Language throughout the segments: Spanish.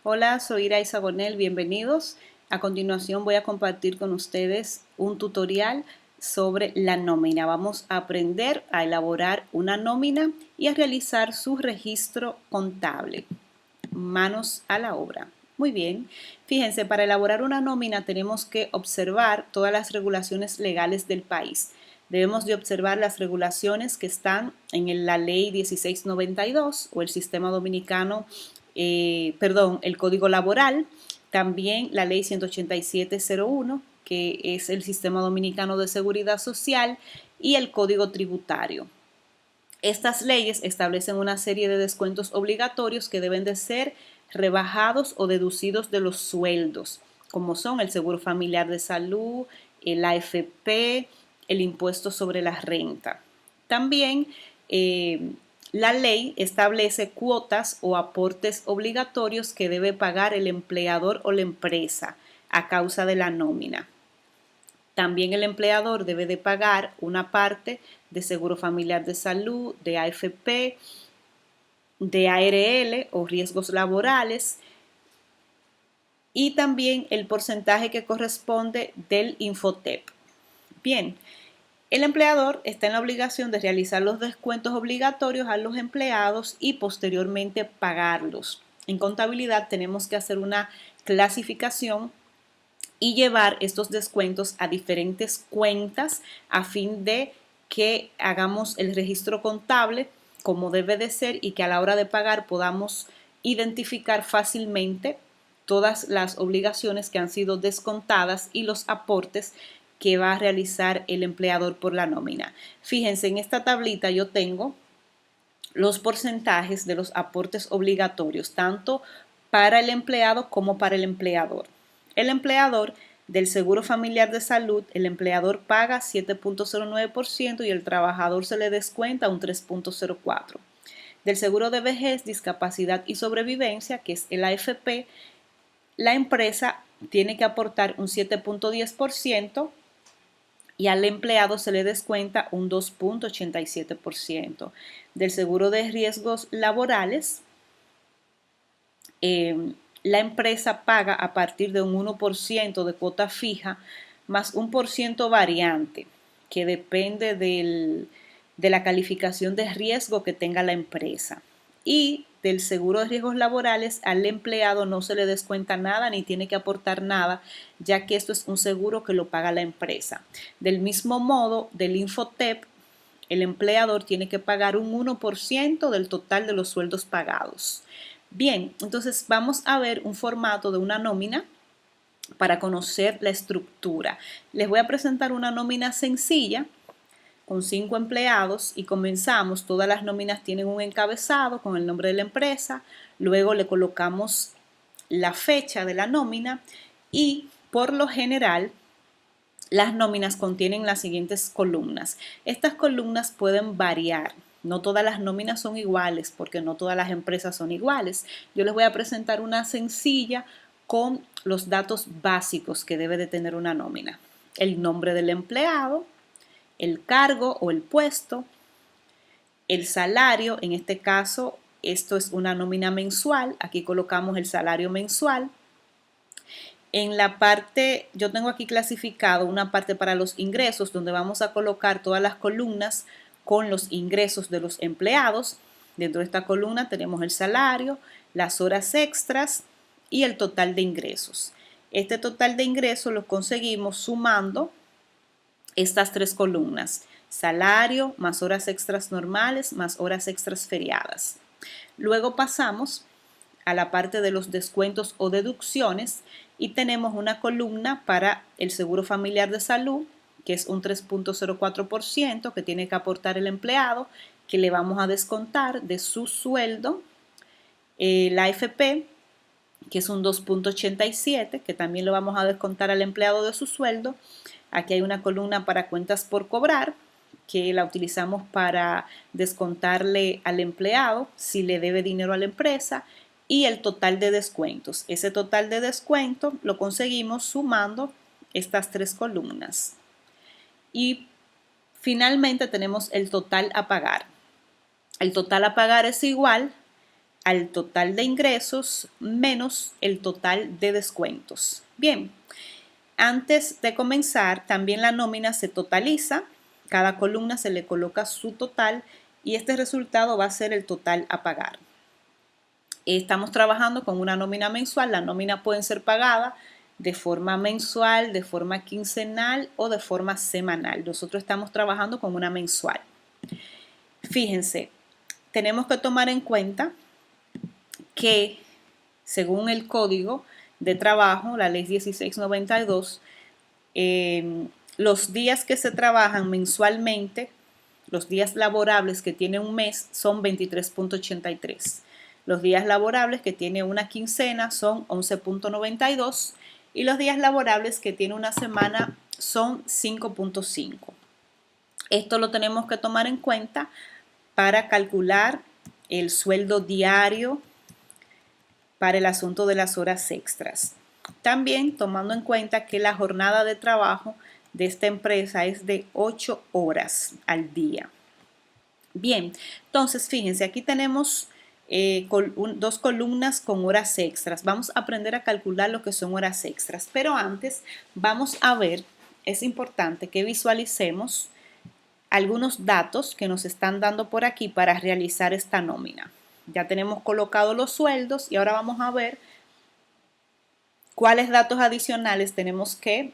Hola, soy Iraisa Gonel, bienvenidos. A continuación voy a compartir con ustedes un tutorial sobre la nómina. Vamos a aprender a elaborar una nómina y a realizar su registro contable. Manos a la obra. Muy bien, fíjense, para elaborar una nómina tenemos que observar todas las regulaciones legales del país. Debemos de observar las regulaciones que están en la ley 1692 o el sistema dominicano, el Código Laboral, también la ley 18701, que es el sistema dominicano de seguridad social, y el Código Tributario. Estas leyes establecen una serie de descuentos obligatorios que deben de ser rebajados o deducidos de los sueldos, como son el seguro familiar de salud, el AFP, el impuesto sobre la renta. También la ley establece cuotas o aportes obligatorios que debe pagar el empleador o la empresa a causa de la nómina. También el empleador debe de pagar una parte de seguro familiar de salud, de AFP, de ARL o riesgos laborales y también el porcentaje que corresponde del Infotep. Bien, el empleador está en la obligación de realizar los descuentos obligatorios a los empleados y posteriormente pagarlos. En contabilidad tenemos que hacer una clasificación y llevar estos descuentos a diferentes cuentas a fin de que hagamos el registro contable como debe de ser y que a la hora de pagar podamos identificar fácilmente todas las obligaciones que han sido descontadas y los aportes que va a realizar el empleador por la nómina. Fíjense, en esta tablita yo tengo los porcentajes de los aportes obligatorios, tanto para el empleado como para el empleador. El empleador del Seguro Familiar de Salud, el empleador paga 7.09% y el trabajador se le descuenta un 3.04%. Del Seguro de Vejez, Discapacidad y Sobrevivencia, que es el AFP, la empresa tiene que aportar un 7.10% y al empleado se le descuenta un 2.87%. Del seguro de riesgos laborales, la empresa paga a partir de un 1% de cuota fija más un por ciento variante que depende de la calificación de riesgo que tenga la empresa. Y del seguro de riesgos laborales al empleado no se le descuenta nada ni tiene que aportar nada, ya que esto es un seguro que lo paga la empresa. Del mismo modo, del Infotep, el empleador tiene que pagar un 1% del total de los sueldos pagados. Bien, entonces vamos a ver un formato de una nómina para conocer la estructura. Les voy a presentar una nómina sencilla con 5 empleados y comenzamos. Todas las nóminas tienen un encabezado con el nombre de la empresa, luego le colocamos la fecha de la nómina y por lo general las nóminas contienen las siguientes columnas. Estas columnas pueden variar. No todas las nóminas son iguales porque no todas las empresas son iguales. Yo les voy a presentar una sencilla con los datos básicos que debe de tener una nómina. El nombre del empleado, el cargo o el puesto, el salario, en este caso esto es una nómina mensual, aquí colocamos el salario mensual. En la parte, yo tengo aquí clasificado una parte para los ingresos, donde vamos a colocar todas las columnas con los ingresos de los empleados. Dentro de esta columna tenemos el salario, las horas extras y el total de ingresos. Este total de ingresos lo conseguimos sumando estas tres columnas: salario más horas extras normales más horas extras feriadas. Luego pasamos a la parte de los descuentos o deducciones y tenemos una columna para el seguro familiar de salud, que es un 3.04% que tiene que aportar el empleado, que le vamos a descontar de su sueldo. La AFP, que es un 2.87%, que también lo vamos a descontar al empleado de su sueldo. Aquí hay una columna para cuentas por cobrar, que la utilizamos para descontarle al empleado si le debe dinero a la empresa, y el total de descuentos. Ese total de descuento lo conseguimos sumando estas tres columnas. Y finalmente tenemos el total a pagar. El total a pagar es igual al total de ingresos menos el total de descuentos. Bien, antes de comenzar, también la nómina se totaliza. Cada columna se le coloca su total y este resultado va a ser el total a pagar. Estamos trabajando con una nómina mensual. La nómina puede ser pagada de forma mensual, de forma quincenal o de forma semanal. Nosotros estamos trabajando con una mensual. Fíjense, tenemos que tomar en cuenta que según el Código de Trabajo, la Ley 1692, los días que se trabajan mensualmente, los días laborables que tiene un mes son 23.83. Los días laborables que tiene una quincena son 11.92 y los días laborables que tiene una semana son 5.5. Esto lo tenemos que tomar en cuenta para calcular el sueldo diario para el asunto de las horas extras. También tomando en cuenta que la jornada de trabajo de esta empresa es de 8 horas al día. Bien, entonces fíjense, aquí tenemos dos columnas con horas extras. Vamos a aprender a calcular lo que son horas extras, pero antes vamos a ver, es importante que visualicemos algunos datos que nos están dando por aquí para realizar esta nómina. Ya tenemos colocados los sueldos y ahora vamos a ver cuáles datos adicionales tenemos que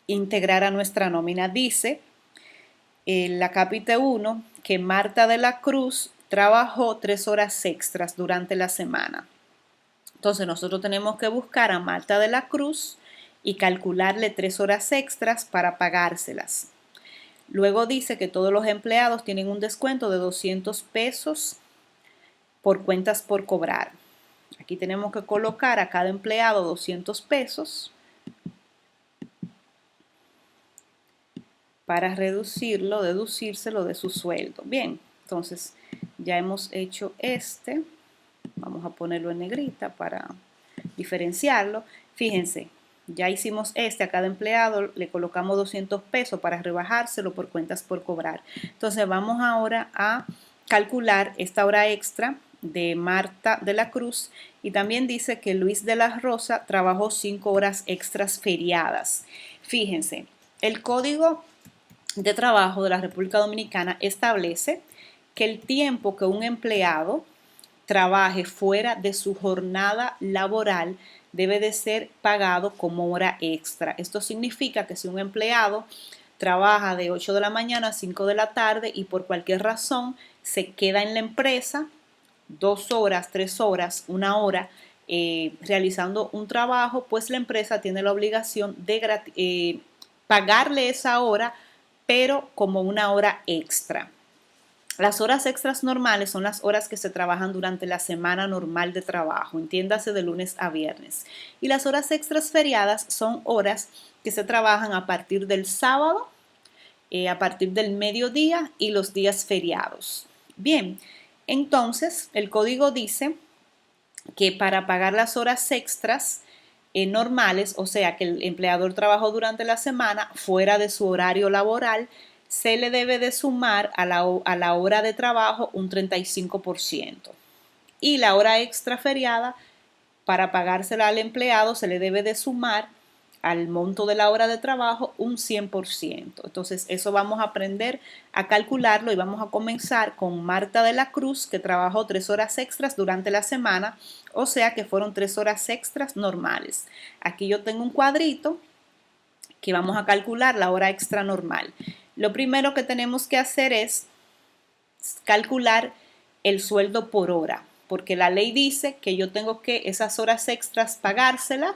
integrar a nuestra nómina. Dice en la capítulo 1 que Marta de la Cruz trabajó 3 horas extras durante la semana. Entonces nosotros tenemos que buscar a Marta de la Cruz y calcularle 3 horas extras para pagárselas. Luego dice que todos los empleados tienen un descuento de 200 pesos por cuentas por cobrar. Aquí tenemos que colocar a cada empleado 200 pesos para deducírselo de su sueldo. Bien, entonces ya hemos hecho este. Vamos a ponerlo en negrita para diferenciarlo. Fíjense, ya hicimos este. A cada empleado le colocamos 200 pesos para rebajárselo por cuentas por cobrar. Entonces vamos ahora a calcular esta hora extra de Marta de la Cruz y también dice que Luis de la Rosa trabajó 5 horas extras feriadas. Fíjense, el Código de Trabajo de la República Dominicana establece que el tiempo que un empleado trabaje fuera de su jornada laboral debe de ser pagado como hora extra. Esto significa que si un empleado trabaja de 8 de la mañana a 5 de la tarde y por cualquier razón se queda en la empresa 2 horas, 3 horas, 1 hora realizando un trabajo, pues la empresa tiene la obligación de pagarle esa hora, pero como una hora extra. Las horas extras normales son las horas que se trabajan durante la semana normal de trabajo, entiéndase de lunes a viernes. Y las horas extras feriadas son horas que se trabajan a partir del sábado, a partir del mediodía y los días feriados. Bien, entonces el código dice que para pagar las horas extras normales, o sea que el empleador trabajó durante la semana fuera de su horario laboral, se le debe de sumar a la hora de trabajo un 35%. Y la hora extra feriada, para pagársela al empleado, se le debe de sumar al monto de la hora de trabajo un 100%. Entonces eso vamos a aprender a calcularlo y vamos a comenzar con Marta de la Cruz, que trabajó 3 horas extras durante la semana, o sea que fueron 3 horas extras normales. Aquí yo tengo un cuadrito que vamos a calcular la hora extra normal. Lo primero que tenemos que hacer es calcular el sueldo por hora, porque la ley dice que yo tengo que esas horas extras pagárselas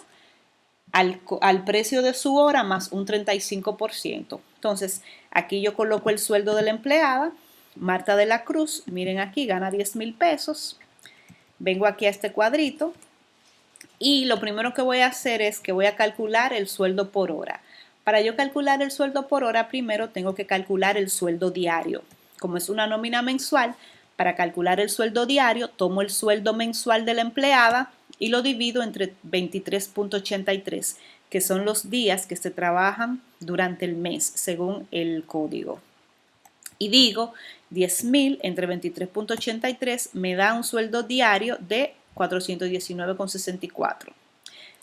al precio de su hora más un 35%. Entonces, aquí yo coloco el sueldo de la empleada, Marta de la Cruz, miren aquí, gana 10,000 pesos. Vengo aquí a este cuadrito y lo primero que voy a hacer es que voy a calcular el sueldo por hora. Para yo calcular el sueldo por hora, primero tengo que calcular el sueldo diario. Como es una nómina mensual, para calcular el sueldo diario, tomo el sueldo mensual de la empleada y lo divido entre 23.83, que son los días que se trabajan durante el mes, según el código. Y digo 10.000 entre 23.83 me da un sueldo diario de 419,64.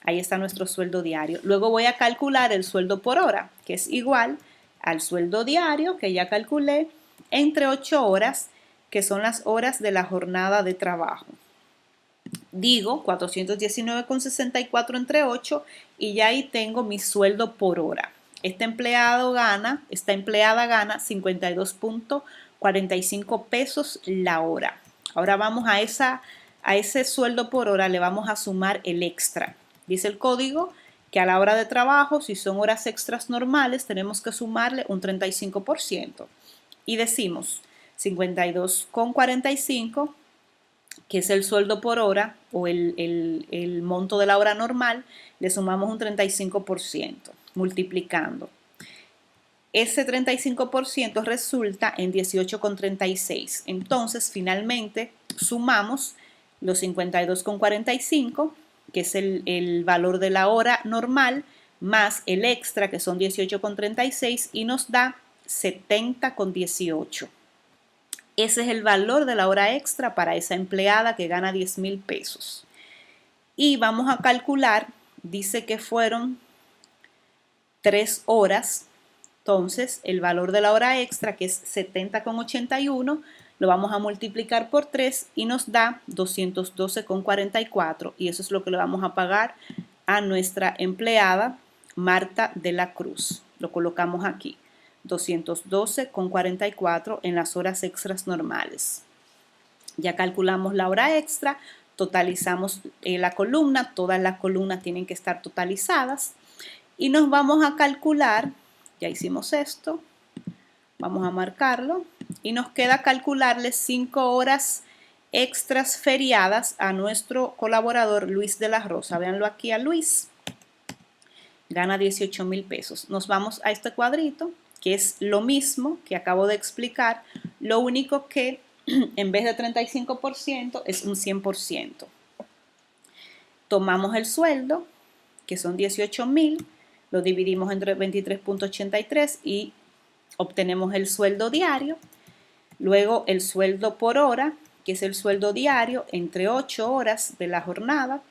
Ahí está nuestro sueldo diario. Luego voy a calcular el sueldo por hora, que es igual al sueldo diario que ya calculé entre 8 horas, que son las horas de la jornada de trabajo. Digo 419,64 entre 8 y ya ahí tengo mi sueldo por hora. Esta empleada gana 52.45 pesos la hora. Ahora vamos a ese sueldo por hora le vamos a sumar el extra. Dice el código que a la hora de trabajo, si son horas extras normales, tenemos que sumarle un 35%. Y decimos 52,45, que es el sueldo por hora o el monto de la hora normal, le sumamos un 35%, multiplicando. Ese 35% resulta en 18,36. Entonces, finalmente, sumamos los 52,45, que es el valor de la hora normal, más el extra, que son 18,36, y nos da 70,18. Ese es el valor de la hora extra para esa empleada que gana 10.000 pesos. Y vamos a calcular, dice que fueron 3 horas. Entonces, el valor de la hora extra, que es 70,81, lo vamos a multiplicar por 3 y nos da 212,44. Y eso es lo que le vamos a pagar a nuestra empleada Marta de la Cruz. Lo colocamos aquí. 212,44 en las horas extras normales. Ya calculamos la hora extra, totalizamos la columna, todas las columnas tienen que estar totalizadas y nos vamos a calcular, ya hicimos esto, vamos a marcarlo y nos queda calcularle 5 horas extras feriadas a nuestro colaborador Luis de la Rosa. Véanlo aquí a Luis, gana 18.000 pesos. Nos vamos a este cuadrito, que es lo mismo que acabo de explicar, lo único que en vez de 35% es un 100%. Tomamos el sueldo, que son 18.000, lo dividimos entre 23.83 y obtenemos el sueldo diario. Luego el sueldo por hora, que es el sueldo diario entre 8 horas de la jornada,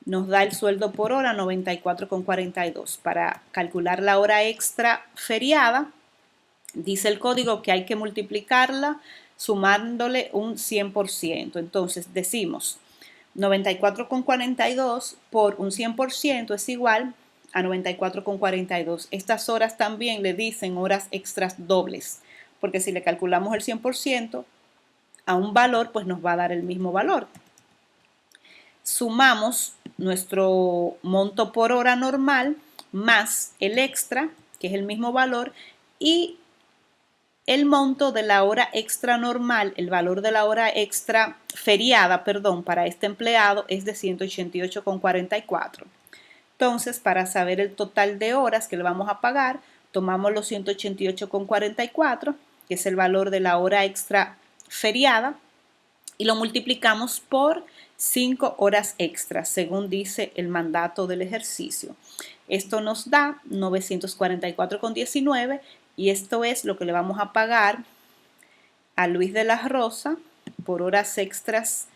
nos da el sueldo por hora 94,42. Para calcular la hora extra feriada, dice el código que hay que multiplicarla sumándole un 100%. Entonces decimos 94,42 por un 100% es igual a 94,42. Estas horas también le dicen horas extras dobles, porque si le calculamos el 100% a un valor, pues nos va a dar el mismo valor. Sumamos nuestro monto por hora normal más el extra, que es el mismo valor, y el monto de la hora extra normal, el valor de la hora extra feriada, perdón, para este empleado es de 188,44. Entonces, para saber el total de horas que le vamos a pagar, tomamos los 188,44, que es el valor de la hora extra feriada, y lo multiplicamos por 5 horas extras, según dice el mandato del ejercicio. Esto nos da 944,19 y esto es lo que le vamos a pagar a Luis de la Rosa por horas extras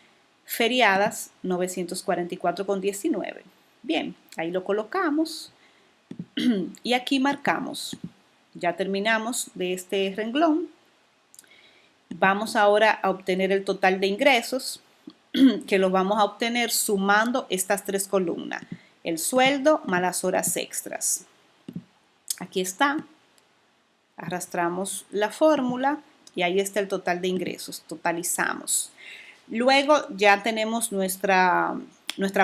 feriadas, 944,19. Bien, ahí lo colocamos y aquí marcamos. Ya terminamos de este renglón. Vamos ahora a obtener el total de ingresos, que lo vamos a obtener sumando estas 3 columnas. El sueldo más las horas extras. Aquí está. Arrastramos la fórmula y ahí está el total de ingresos. Totalizamos. Luego ya tenemos nuestra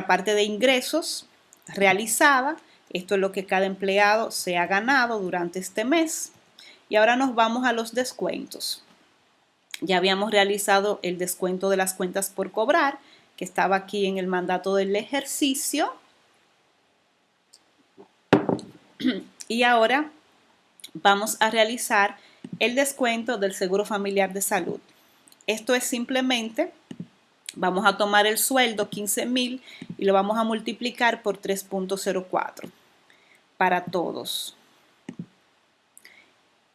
parte de ingresos realizada. Esto es lo que cada empleado se ha ganado durante este mes. Y ahora nos vamos a los descuentos. Ya habíamos realizado el descuento de las cuentas por cobrar, que estaba aquí en el mandato del ejercicio. Y ahora vamos a realizar el descuento del Seguro Familiar de Salud. Esto es simplemente, vamos a tomar el sueldo 15.000 y lo vamos a multiplicar por 3.04 para todos.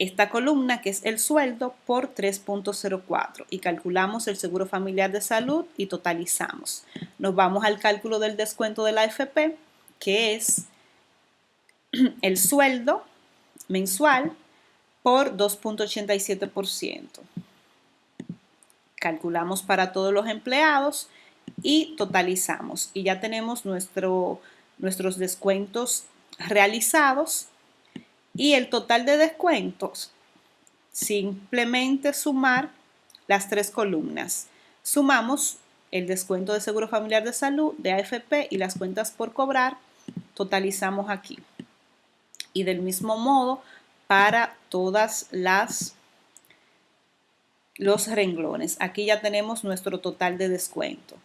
esta columna que es el sueldo por 3.04 y calculamos el seguro familiar de salud y totalizamos. Nos vamos al cálculo del descuento de la AFP, que es el sueldo mensual por 2.87%. Calculamos para todos los empleados y totalizamos. Y ya tenemos nuestros descuentos realizados y el total de descuentos. Simplemente sumar las tres columnas. Sumamos el descuento de Seguro Familiar de Salud, de AFP y las cuentas por cobrar. Totalizamos aquí. Y del mismo modo para todas los renglones. Aquí ya tenemos nuestro total de descuento.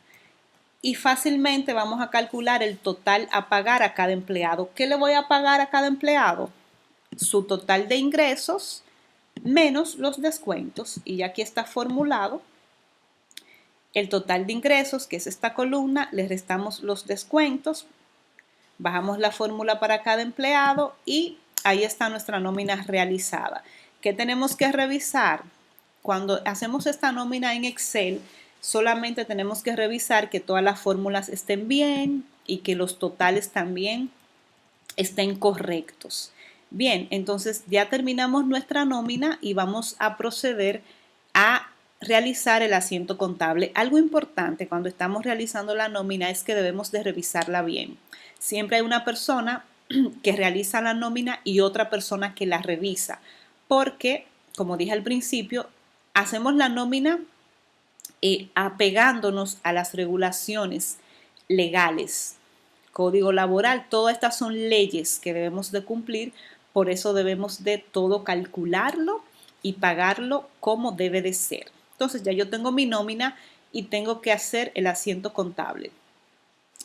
Y fácilmente vamos a calcular el total a pagar a cada empleado. ¿Qué le voy a pagar a cada empleado? Su total de ingresos menos los descuentos. Y ya aquí está formulado el total de ingresos, que es esta columna, le restamos los descuentos, bajamos la fórmula para cada empleado y ahí está nuestra nómina realizada. ¿Qué tenemos que revisar? Cuando hacemos esta nómina en Excel, solamente tenemos que revisar que todas las fórmulas estén bien y que los totales también estén correctos. Bien, entonces ya terminamos nuestra nómina y vamos a proceder a realizar el asiento contable. Algo importante cuando estamos realizando la nómina es que debemos de revisarla bien. Siempre hay una persona que realiza la nómina y otra persona que la revisa, porque, como dije al principio, hacemos la nómina apegándonos a las regulaciones legales, código laboral, todas estas son leyes que debemos de cumplir, por eso debemos de todo calcularlo y pagarlo como debe de ser. Entonces ya yo tengo mi nómina y tengo que hacer el asiento contable.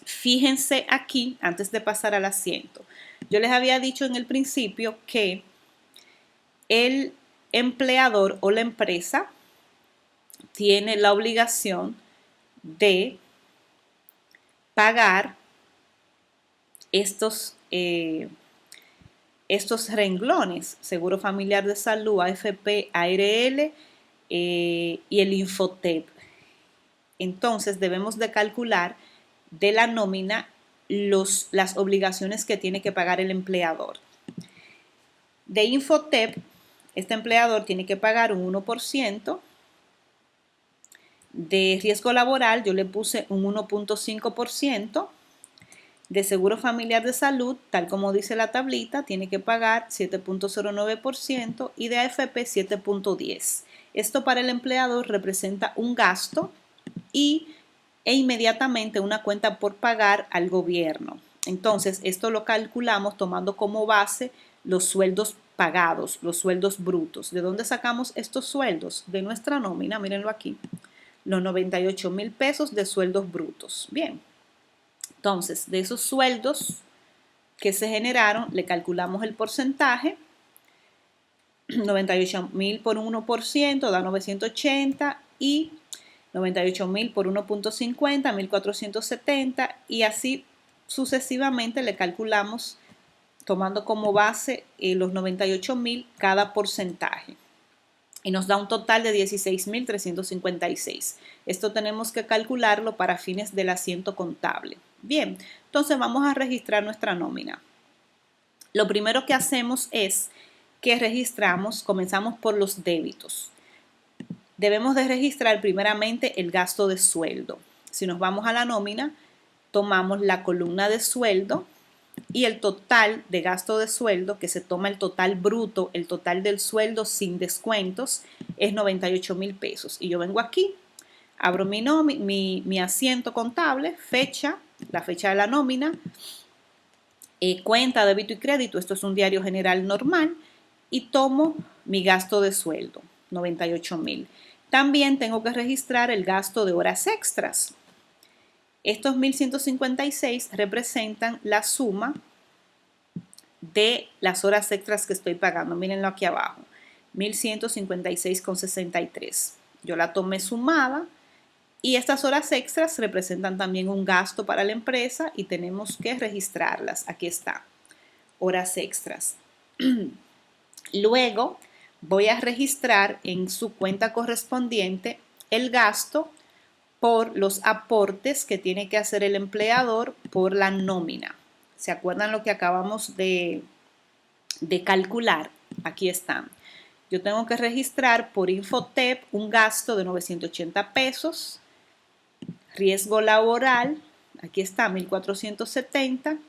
Fíjense aquí, antes de pasar al asiento, yo les había dicho en el principio que el empleador o la empresa tiene la obligación de pagar estos renglones: Seguro Familiar de Salud, AFP, ARL y el Infotep. Entonces debemos de calcular de la nómina las obligaciones que tiene que pagar el empleador. De Infotep, este empleador tiene que pagar un 1%. De riesgo laboral yo le puse un 1.5%. De Seguro Familiar de Salud, tal como dice la tablita, tiene que pagar 7.09% y de AFP 7.10%. Esto para el empleador representa un gasto e inmediatamente una cuenta por pagar al gobierno. Entonces, esto lo calculamos tomando como base los sueldos pagados, los sueldos brutos. ¿De dónde sacamos estos sueldos? De nuestra nómina, mírenlo aquí, los 98,000 pesos de sueldos brutos. Bien, entonces, de esos sueldos que se generaron, le calculamos el porcentaje. 98,000 por un 1% da 980 y 98,000 por 1.50, 1.470 y así sucesivamente le calculamos tomando como base los 98,000 cada porcentaje. Y nos da un total de 16,356. Esto tenemos que calcularlo para fines del asiento contable. Bien, entonces vamos a registrar nuestra nómina. Lo primero que hacemos es que comenzamos por los débitos. Debemos de registrar primeramente el gasto de sueldo. Si nos vamos a la nómina, tomamos la columna de sueldo y el total de gasto de sueldo, que se toma el total bruto, el total del sueldo sin descuentos, es 98,000 pesos. Y yo vengo aquí, abro mi asiento contable, la fecha de la nómina, cuenta, débito y crédito, esto es un diario general normal, y tomo mi gasto de sueldo, 98,000. También tengo que registrar el gasto de horas extras. Estos 1.156 representan la suma de las horas extras que estoy pagando. Mírenlo aquí abajo, 1.156,63. Yo la tomé sumada y estas horas extras representan también un gasto para la empresa y tenemos que registrarlas. Aquí está, horas extras. Luego voy a registrar en su cuenta correspondiente el gasto por los aportes que tiene que hacer el empleador por la nómina. ¿Se acuerdan lo que acabamos de calcular? Aquí están. Yo tengo que registrar por Infotep un gasto de 980 pesos, riesgo laboral, aquí está, 1.470,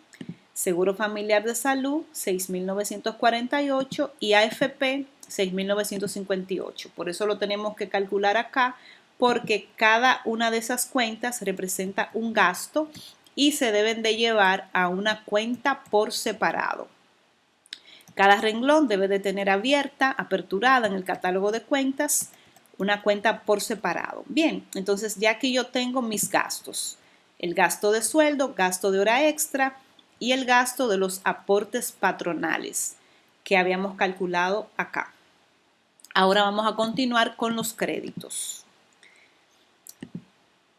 seguro familiar de salud, 6.948 y AFP, 6.958. Por eso lo tenemos que calcular acá, porque cada una de esas cuentas representa un gasto y se deben de llevar a una cuenta por separado. Cada renglón debe de tener abierta, aperturada en el catálogo de cuentas, una cuenta por separado. Bien, entonces ya aquí yo tengo mis gastos. El gasto de sueldo, gasto de hora extra y el gasto de los aportes patronales que habíamos calculado acá. Ahora vamos a continuar con los créditos.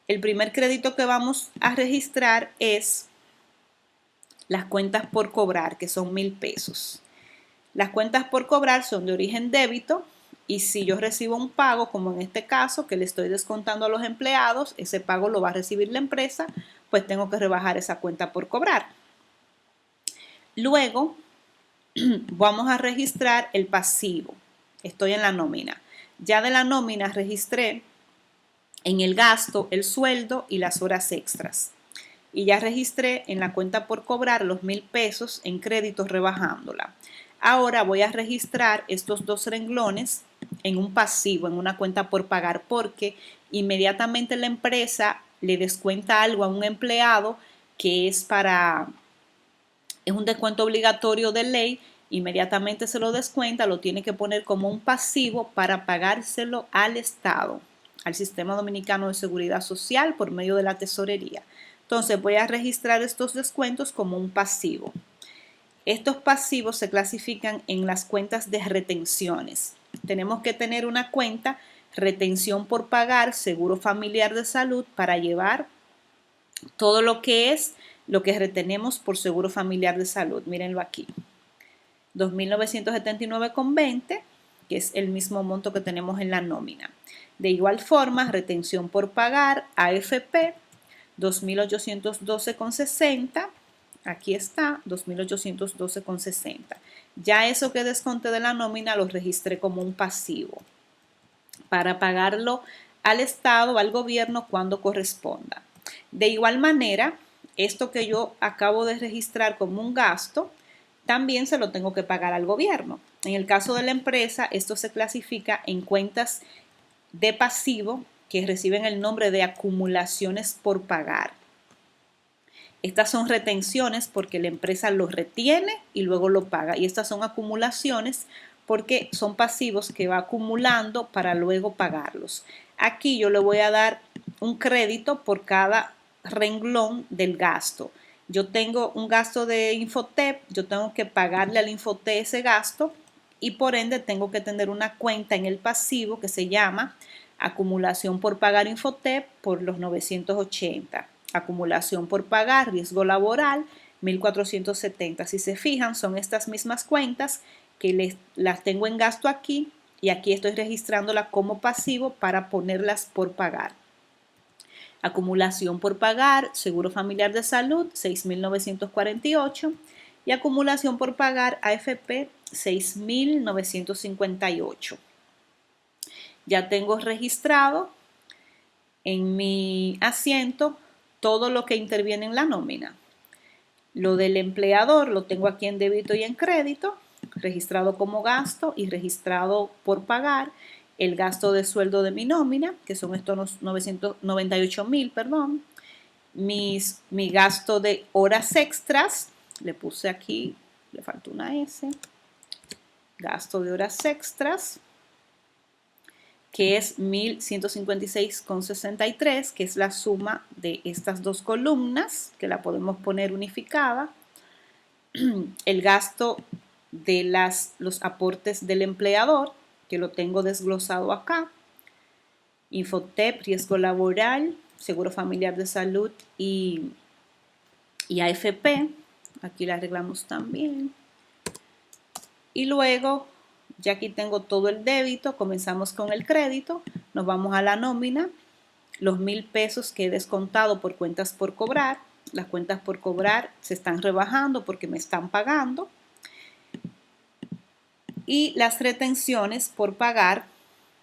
El primer crédito que vamos a registrar es las cuentas por cobrar, que son 1.000 pesos. Las cuentas por cobrar son de origen débito y si yo recibo un pago, como en este caso, que le estoy descontando a los empleados, ese pago lo va a recibir la empresa, pues tengo que rebajar esa cuenta por cobrar. Luego, vamos a registrar el pasivo. Estoy en la nómina. Ya de la nómina registré en el gasto, el sueldo y las horas extras. Y ya registré en la cuenta por cobrar los 1.000 pesos en créditos rebajándola. Ahora voy a registrar estos dos renglones en un pasivo, en una cuenta por pagar, porque inmediatamente la empresa le descuenta algo a un empleado que es un descuento obligatorio de ley, inmediatamente se lo descuenta, lo tiene que poner como un pasivo para pagárselo al Estado, al Sistema Dominicano de Seguridad Social por medio de la tesorería. Entonces voy a registrar estos descuentos como un pasivo. Estos pasivos se clasifican en las cuentas de retenciones. Tenemos que tener una cuenta retención por pagar, seguro familiar de salud, para llevar todo lo que retenemos por seguro familiar de salud. Mírenlo aquí. 2.979,20, que es el mismo monto que tenemos en la nómina. De igual forma, retención por pagar, AFP, 2.812,60. Aquí está, 2.812,60. Ya eso que desconté de la nómina lo registré como un pasivo para pagarlo al Estado, al gobierno, cuando corresponda. De igual manera, esto que yo acabo de registrar como un gasto, también se lo tengo que pagar al gobierno. En el caso de la empresa, esto se clasifica en cuentas de pasivo que reciben el nombre de acumulaciones por pagar. Estas son retenciones porque la empresa lo retiene y luego lo paga. Y estas son acumulaciones porque son pasivos que va acumulando para luego pagarlos. Aquí yo le voy a dar un crédito por cada renglón del gasto. Yo tengo un gasto de Infotep, yo tengo que pagarle al Infotep ese gasto y por ende tengo que tener una cuenta en el pasivo que se llama acumulación por pagar Infotep por los 980. Acumulación por pagar, riesgo laboral, 1.470. Si se fijan, son estas mismas cuentas que las tengo en gasto aquí y aquí estoy registrándola como pasivo para ponerlas por pagar. Acumulación por pagar, seguro familiar de salud, 6.948 y acumulación por pagar, AFP, 6.958. Ya tengo registrado en mi asiento todo lo que interviene en la nómina. Lo del empleador lo tengo aquí en débito y en crédito, registrado como gasto y registrado por pagar. El gasto de sueldo de mi nómina, que son estos 998,000, perdón. Mi gasto de horas extras, le puse aquí, le falta una S. Gasto de horas extras, que es 1.156,63, que es la suma de estas dos columnas, que la podemos poner unificada. El gasto de los aportes del empleador, que lo tengo desglosado acá. Infotep, riesgo laboral, seguro familiar de salud y AFP. Aquí la arreglamos también. Y luego Ya aquí tengo todo el débito, comenzamos con el crédito, nos vamos a la nómina, los 1,000 pesos que he descontado por cuentas por cobrar. Las cuentas por cobrar se están rebajando porque me están pagando. Y las retenciones por pagar,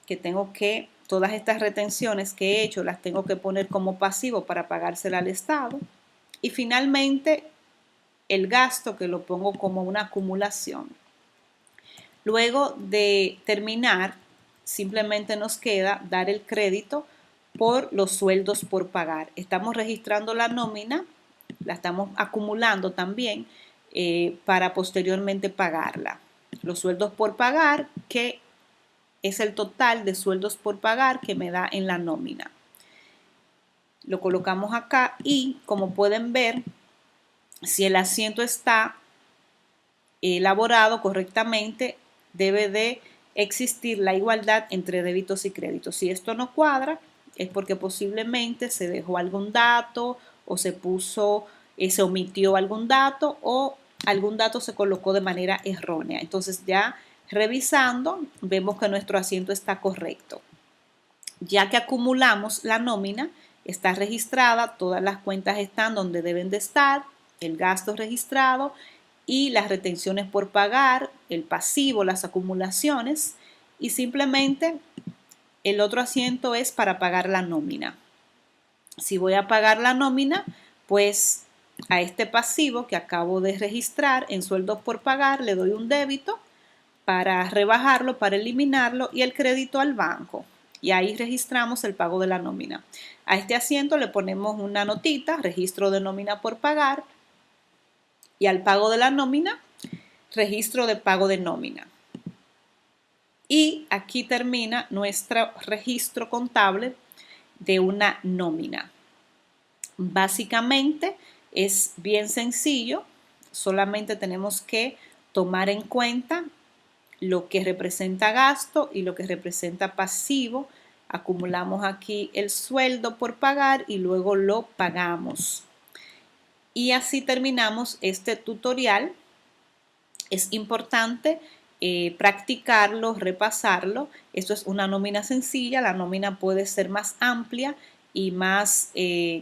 que tengo que, todas estas retenciones que he hecho las tengo que poner como pasivo para pagársela al Estado. Y finalmente el gasto, que lo pongo como una acumulación. Luego de terminar, simplemente nos queda dar el crédito por los sueldos por pagar. Estamos registrando la nómina, la estamos acumulando también para posteriormente pagarla. Los sueldos por pagar, que es el total de sueldos por pagar que me da en la nómina. Lo colocamos acá y, como pueden ver, si el asiento está elaborado correctamente, debe de existir la igualdad entre débitos y créditos. Si esto no cuadra, es porque posiblemente se dejó algún dato o se omitió algún dato o algún dato se colocó de manera errónea. Entonces ya revisando, vemos que nuestro asiento está correcto. Ya que acumulamos la nómina, está registrada, todas las cuentas están donde deben de estar, el gasto registrado y las retenciones por pagar, el pasivo, las acumulaciones, y simplemente el otro asiento es para pagar la nómina. Si voy a pagar la nómina, pues a este pasivo que acabo de registrar en sueldos por pagar le doy un débito para rebajarlo, para eliminarlo, y el crédito al banco. Y ahí registramos el pago de la nómina. A este asiento le ponemos una notita, registro de nómina por pagar, y al pago de la nómina, registro de pago de nómina. Y aquí termina nuestro registro contable de una nómina. Básicamente es bien sencillo, solamente tenemos que tomar en cuenta lo que representa gasto y lo que representa pasivo. Acumulamos aquí el sueldo por pagar y luego lo pagamos. Y así terminamos este tutorial. Es importante practicarlo, repasarlo. Esto es una nómina sencilla. La nómina puede ser más amplia y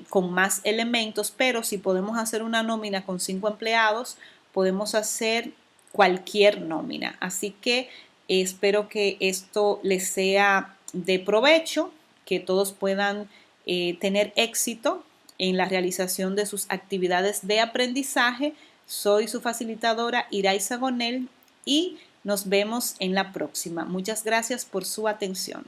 con más elementos, pero si podemos hacer una nómina con 5 empleados, podemos hacer cualquier nómina. Así que espero que esto les sea de provecho, que todos puedan tener éxito en la realización de sus actividades de aprendizaje. Soy su facilitadora Iraiza Gonel y nos vemos en la próxima. Muchas gracias por su atención.